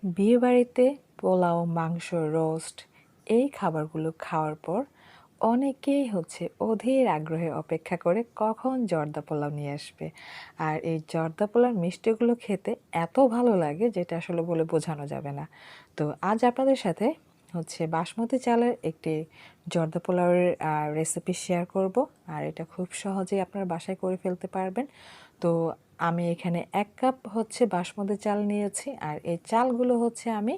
বিয়েবাড়িতে পোলাও, মাংস, রোস্ট এই খাবারগুলো খাওয়ার পর অনেকেই অধীর আগ্রহে অপেক্ষা করে কখন জর্দা পোলাও নিয়ে আসবে। আর এই জর্দা পোলাওর মিষ্টিগুলো খেতে এত ভালো লাগে যেটা আসলে বলে বোঝানো যাবে না। তো আজ আপনাদের সাথে বাসমতি চালের একটি জর্দা পোলাওয়ের রেসিপি শেয়ার করব। আর এটা খুব সহজেই আপনারা বাসায় করে ফেলতে পারবেন। তো আমি এখানে 1 কাপ বাসমতি চাল নিয়েছি, আর এই চালগুলো আমি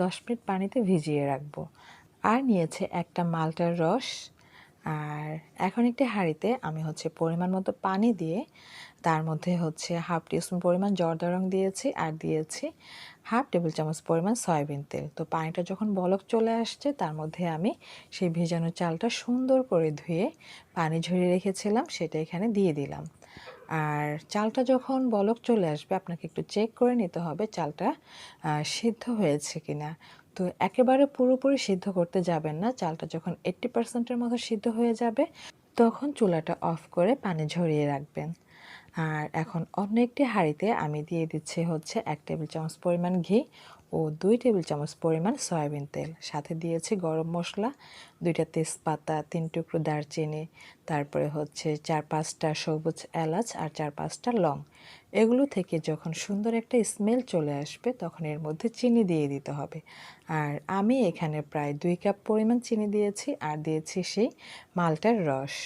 10 মিনিট পানিতে ভিজিয়ে রাখবো। আর নিয়েছে একটা মালটার রস। আর এখন একটি হাঁড়িতে আমি পরিমাণ মতো পানি দিয়ে তার মধ্যে হাফ টিস্পুন পরিমাণ জর্দা রং দিয়েছি, আর দিয়েছি হাফ টেবিল চামচ পরিমাণ সয়াবিন তেল। তো পানিটা যখন বলক চলে আসছে তার মধ্যে আমি সেই ভেজানো চালটা সুন্দর করে ধুয়ে পানি ঝরিয়ে রেখেছিলাম সেটা এখানে দিয়ে দিলাম। আর চালটা যখন বলক চলে আসবে আপনাকে একটু চেক করে নিতে হবে চালটা সিদ্ধ হয়েছে কিনা। তো একেবারে পুরোপুরি সিদ্ধ করতে যাবেন না। চালটা যখন 80% মতো সিদ্ধ হয়ে যাবে তখন চুলাটা অফ করে পানি ঝরিয়ে রাখবেন। আর এখন অন্য একটি হাঁড়িতে আমি দিয়ে দিচ্ছি 1 টেবিল চামচ পরিমাণ ঘি ও 2 টেবিল চামচ পরিমাণ সয়াবিন তেল। সাথে দিয়েছি গরম মশলা, 2টা তেজপাতা, 3 টুকরো দারচিনি, তারপরে 4-5টা সবুজ এলাচ আর 4-5টা লং। এগুলো থেকে যখন সুন্দর একটা স্মেল চলে আসবে তখন এর মধ্যে চিনি দিয়ে দিতে হবে। আর আমি এখানে প্রায় 2 কাপ পরিমাণ চিনি দিয়েছি, আর দিয়েছি সেই মালটার রস।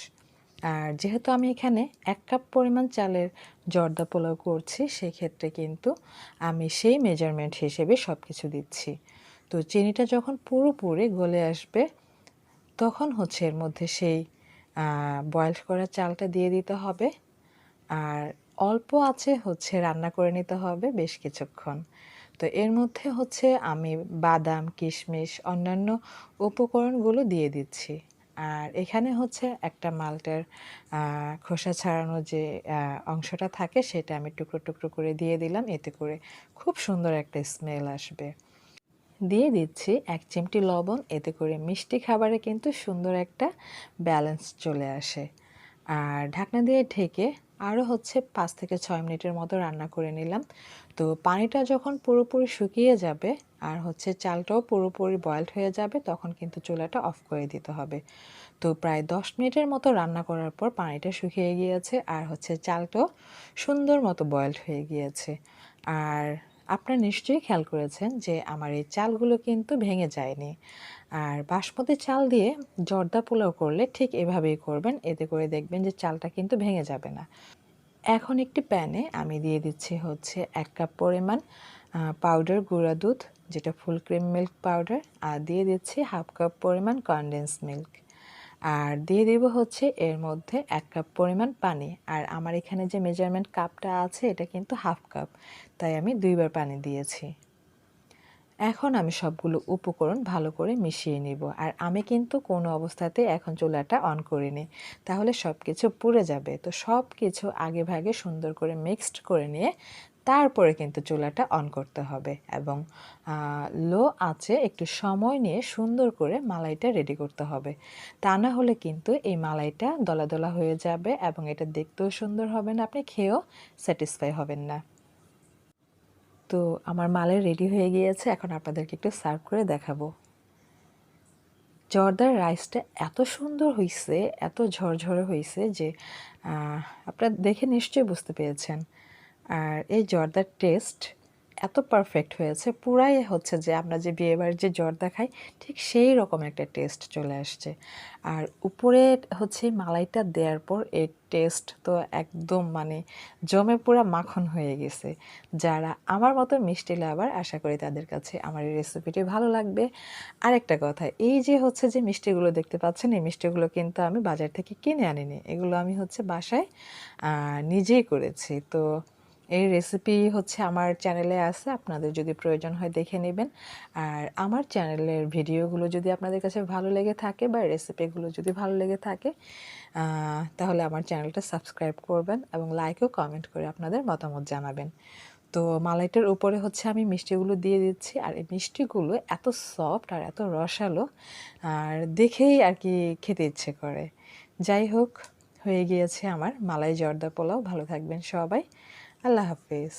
আর যেহেতু আমি এখানে 1 কাপ পরিমাণ চালের জর্দা পোলাও করছি সেক্ষেত্রে কিন্তু আমি সেই মেজারমেন্ট হিসেবে সব কিছু দিচ্ছি। তো চিনিটা যখন পুরোপুরি গলে আসবে তখন এর মধ্যে সেই বয়েলড করা চালটা দিয়ে দিতে হবে। আর অল্প আছে রান্না করে নিতে হবে বেশ কিছুক্ষণ। তো এর মধ্যে আমি বাদাম, কিশমিশ, অন্যান্য উপকরণগুলো দিয়ে দিচ্ছি। আর এখানে একটা মালটার খোসা ছাড়ানো যে অংশটা থাকে সেটা আমি টুকরো টুকরো করে দিয়ে দিলাম, এতে করে খুব সুন্দর একটা স্মেল আসবে। দিয়ে দিচ্ছি 1 চিমটি লবণ, এতে করে মিষ্টি খাবারে কিন্তু সুন্দর একটা ব্যালেন্স চলে আসে। আর ঢাকনা দিয়ে ঢেকে আরও 5 থেকে 6 মিনিটের মতো রান্না করে নিলাম। তো পানিটা যখন পুরোপুরি শুকিয়ে যাবে আর চালটাও পুরোপুরি বয়েলড হয়ে যাবে তখন কিন্তু চুলাটা অফ করে দিতে হবে। তো প্রায় 10 মিনিটের মতো রান্না করার পর পানিটা শুকিয়ে গিয়েছে, আর চালটাও সুন্দর মতো বয়েলড হয়ে গিয়েছে। আর আপনারা নিশ্চয়ই খেয়াল করেছেন যে আমার এই চালগুলো কিন্তু ভেঙে যায়নি। আর বাসমতি চাল দিয়ে জর্দা পোলাও করলে ঠিক এভাবেই করবেন, এতে করে দেখবেন যে চালটা কিন্তু ভেঙে যাবে না। এখন একটি প্যানে আমি দিয়ে দিচ্ছি 1 কাপ পরিমাণ পাউডার গুঁড়া দুধ, যেটা ফুল ক্রিম মিল্ক পাউডার, আর দিয়ে দিচ্ছি হাফ কাপ পরিমাণ কনডেন্স মিল্ক। আর দিয়ে দেব এর মধ্যে 1 কাপ পরিমাণ পানি। আর আমার এখানে যে মেজারমেন্ট কাপটা আছে এটা কিন্তু হাফ কাপ, তাই আমি 2 বার পানি দিয়েছি। এখন আমি সবগুলো উপকরণ ভালো করে মিশিয়ে নিব। আর আমি কিন্তু কোনো অবস্থাতে এখন চুলাটা অন করিনি, তাহলে সব কিছু পুড়ে যাবে। তো সব কিছু আগে ভাগে সুন্দর করে মিক্সড করে নিয়ে তারপরে কিন্তু চুলাটা অন করতে হবে, এবং লো আঁচে একটু সময় নিয়ে সুন্দর করে মালাইটা রেডি করতে হবে। তা না হলে কিন্তু এই মালাইটা দলা দলা হয়ে যাবে এবং এটা দেখতেও সুন্দর হবে না, আপনি খেয়েও স্যাটিসফাই হবেন না। তো আমার মালাই রেডি হয়ে গিয়েছে, এখন আপনাদেরকে একটু সার্ভ করে দেখাবো। জর্দার রাইসটা এত সুন্দর হয়েছে, এত ঝরঝরে হয়েছে যে আপনারা দেখে নিশ্চয়ই বুঝতে পেরেছেন। আর এই জর্দার টেস্ট এত পারফেক্ট হয়েছে, পুরাই যে আমরা যে বিয়েবাড়ির যে জর্দা খাই ঠিক সেই রকম একটা টেস্ট চলে আসছে। আর উপরে মালাইটা দেওয়ার পর এর টেস্ট তো একদম জমে পুরা মাখন হয়ে গেছে। যারা আমার মতো মিষ্টি লাভার আশা করি তাদের কাছে আমার এই রেসিপিটি ভালো লাগবে। আরেকটা কথা, এই যে যে মিষ্টিগুলো দেখতে পাচ্ছেন এই মিষ্টিগুলো কিন্তু আমি বাজার থেকে কিনে আনিনি, এগুলো আমি বাসায় নিজেই করেছি। তো এই রেসিপি আমার চ্যানেলে আছে, আপনাদের যদি প্রয়োজন হয় দেখে নেবেন। আর আমার চ্যানেলের ভিডিওগুলো যদি আপনাদের কাছে ভালো লেগে থাকে বা রেসিপিগুলো যদি ভালো লেগে থাকে তাহলে আমার চ্যানেলটা সাবস্ক্রাইব করবেন এবং লাইক ও কমেন্ট করে আপনাদের মতামত জানাবেন। তো মালাইটার উপরে আমি মিষ্টিগুলো দিয়ে দিচ্ছি, আর এই মিষ্টিগুলো এত সফট আর এত রসালো, আর দেখেই আর কি খেতে ইচ্ছে করে। যাই হোক, হয়ে গিয়েছে আমার মালাই জর্দা পোলাও। ভালো থাকবেন সবাই। আল্লাহ হাফেজ।